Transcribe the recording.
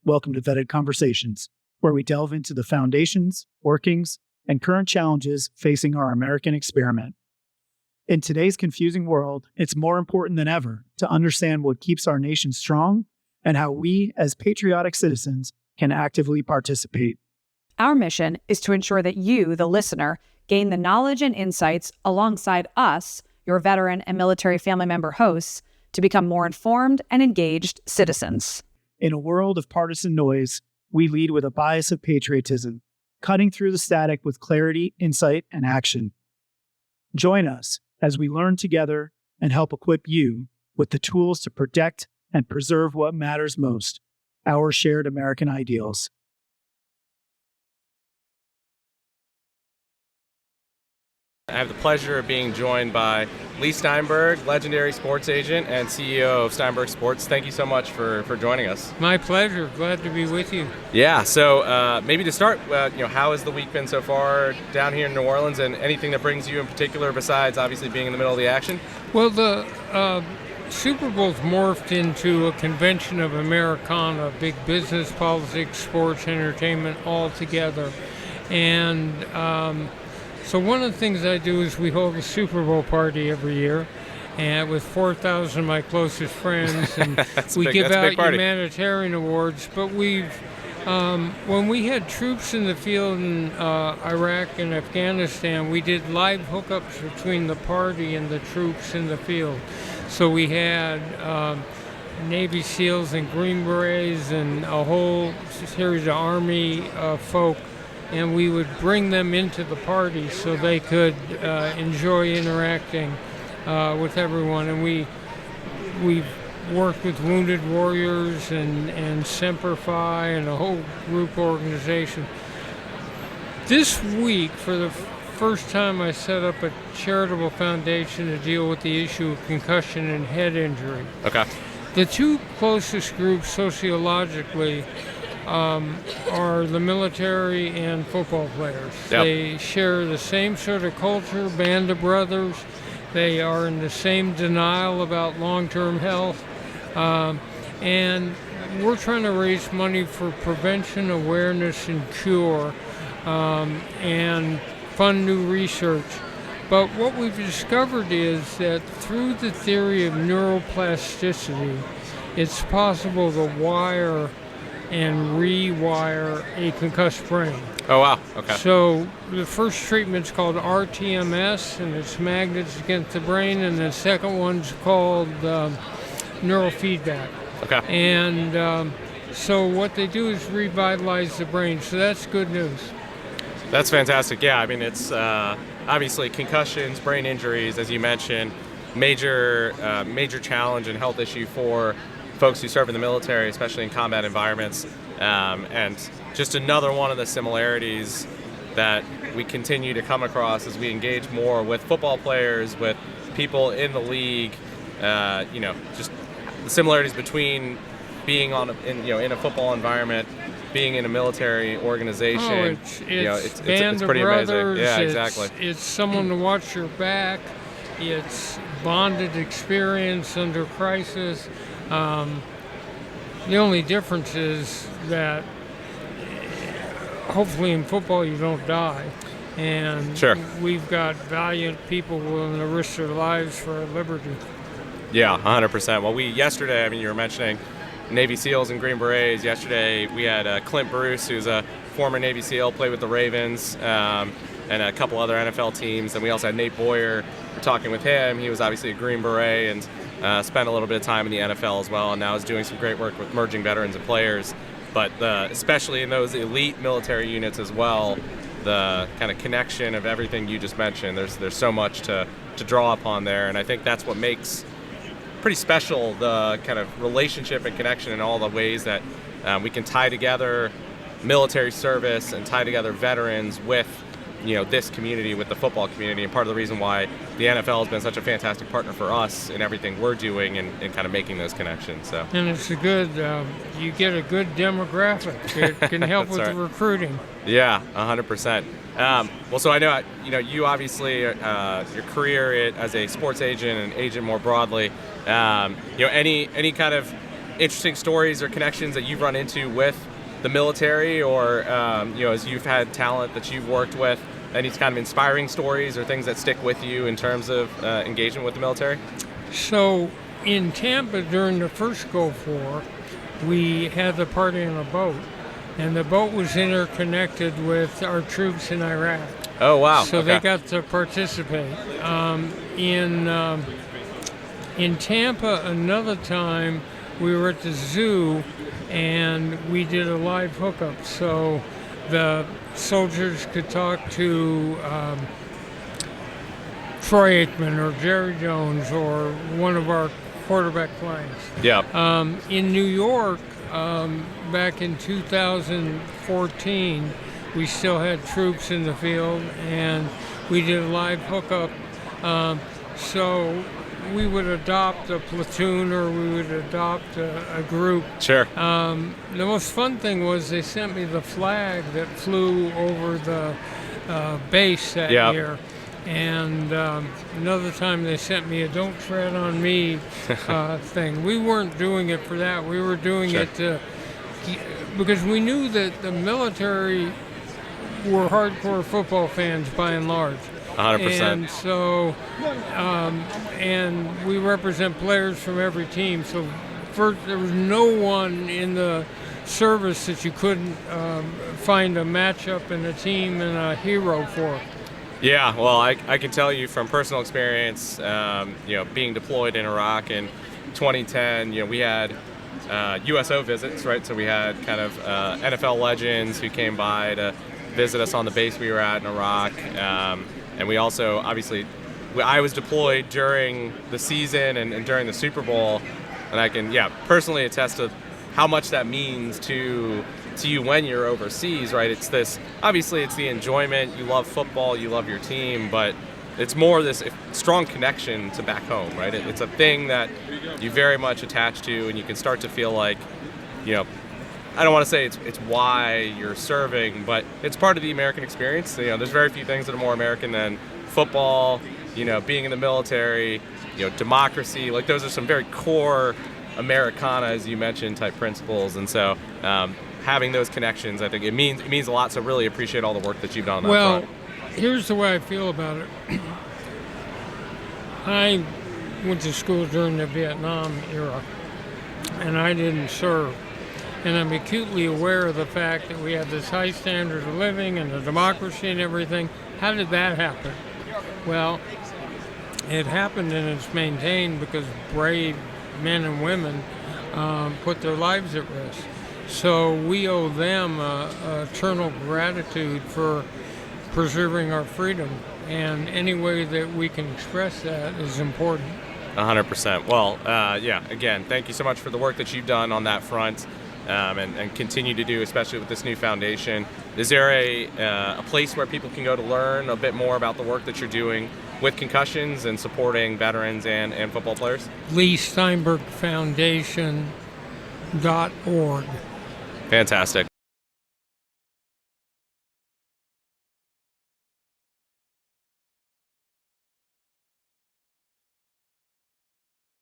Welcome to Vetted Conversations, where we delve into the foundations, workings, and current challenges facing our American experiment. In today's confusing world, it's more important than ever to understand what keeps our nation strong and how we, as patriotic citizens, can actively participate. Our mission is to ensure that you, the listener, gain the knowledge and insights alongside us, your veteran and military family member hosts, to become more informed and engaged citizens. In a world of partisan noise, we lead with a bias of patriotism, cutting through the static with clarity, insight, and action. Join us as we learn together and help equip you with the tools to protect and preserve what matters most, our shared American ideals. I have the pleasure of being joined by Leigh Steinberg, legendary sports agent and CEO of Steinberg Sports. Thank you so much for joining us. My pleasure. Glad to be with you. Yeah, so maybe to start, how has the week been so far down here in New Orleans, and anything that brings you in particular besides obviously being in the middle of the action? Well, the Super Bowl's morphed into a convention of Americana, big business, politics, sports, entertainment all together. And so one of the things I do is we hold a Super Bowl party every year, and with 4,000 of my closest friends, and we give out humanitarian awards. But we've, when we had troops in the field in Iraq and Afghanistan, we did live hookups between the party and the troops in the field. So we had Navy SEALs and Green Berets and a whole series of Army folk, and we would bring them into the party so they could enjoy interacting with everyone. And we've worked with Wounded Warriors and Semper Fi and a whole group organization. This week, for the first time, I set up a charitable foundation to deal with the issue of concussion and head injury. Okay. The two closest groups sociologically are the military and football players. Yep. They share the same sort of culture, band of brothers. They are in the same denial about long-term health. And we're trying to raise money for prevention, awareness, and cure, and fund new research. But what we've discovered is that through the theory of neuroplasticity, it's possible to wire and rewire a concussed brain. Oh, wow. Okay. So the first treatment's called RTMS, and it's magnets against the brain, and the second one's called neurofeedback. Okay. And so what they do is revitalize the brain, so that's good news. That's fantastic. Yeah, I mean, it's obviously concussions, brain injuries, as you mentioned, major challenge and health issue for folks who serve in the military, especially in combat environments, and just another one of the similarities that we continue to come across as we engage more with football players, with people in the league. Just the similarities between being in a football environment, being in a military organization. It's it's pretty amazing. Yeah, exactly. It's someone to watch your back. It's bonded experience under crisis. The only difference is that hopefully in football you don't die. And sure. We've got valiant people willing to risk their lives for our liberty. Yeah, 100%. Well, yesterday, you were mentioning Navy SEALs and Green Berets. Yesterday we had Clint Bruce, who's a former Navy SEAL, played with the Ravens, and a couple other NFL teams. And we also had Nate Boyer. We're talking with him. He was obviously a Green Beret and spent a little bit of time in the NFL as well, and now is doing some great work with merging veterans and players. But especially in those elite military units as well, the kind of connection of everything you just mentioned, there's so much to draw upon there, and I think that's what makes pretty special the kind of relationship and connection in all the ways that we can tie together military service and tie together veterans with this community, with the football community, and part of the reason why the NFL has been such a fantastic partner for us in everything we're doing and kind of making those connections. So. And it's a good, you get a good demographic. It can help with the recruiting. Yeah, 100%. Well, so I know, you obviously, your career as a sports agent and agent more broadly, any kind of interesting stories or connections that you've run into with the military, or as you've had talent that you've worked with, any kind of inspiring stories or things that stick with you in terms of engagement with the military? So in Tampa during the first Gulf War, we had the party on a boat, and the boat was interconnected with our troops in Iraq. Oh, wow. So okay. they got to participate. In Tampa, another time, we were at the zoo, and we did a live hookup. So the soldiers could talk to Troy Aikman or Jerry Jones or one of our quarterback clients. Yeah. In New York, back in 2014, we still had troops in the field, and we did a live hookup. So we would adopt a platoon, or we would adopt a group. Sure. The most fun thing was they sent me the flag that flew over the base that year. And another time they sent me a "Don't Tread on Me" thing. We weren't doing it for that. We were doing Sure. it because we knew that the military were hardcore football fans by and large. 100%. And so, and we represent players from every team. So first, there was no one in the service that you couldn't find a matchup and a team and a hero for. Yeah, well, I can tell you from personal experience, being deployed in Iraq in 2010, we had USO visits, right? So we had kind of NFL legends who came by to visit us on the base we were at in Iraq. And we also, obviously, I was deployed during the season and during the Super Bowl, and I can, personally attest to how much that means to you when you're overseas, right? It's this, obviously it's the enjoyment, you love football, you love your team, but it's more this strong connection to back home, right? It's a thing that you very much attach to, and you can start to feel like, I don't want to say it's why you're serving, but it's part of the American experience. There's very few things that are more American than football, being in the military, democracy. Like, those are some very core Americana, as you mentioned, type principles. And so having those connections, I think it means a lot. So really appreciate all the work that you've done on that front. Here's the way I feel about it. I went to school during the Vietnam era, and I didn't serve. And I'm acutely aware of the fact that we have this high standard of living and the democracy and everything. How did that happen? Well, it happened and it's maintained because brave men and women put their lives at risk. So we owe them eternal gratitude for preserving our freedom. And any way that we can express that is important. 100%. Well, again, thank you so much for the work that you've done on that front. And continue to do, especially with this new foundation. Is there a place where people can go to learn a bit more about the work that you're doing with concussions and supporting veterans and football players? Leigh Steinberg Foundation.org. Fantastic.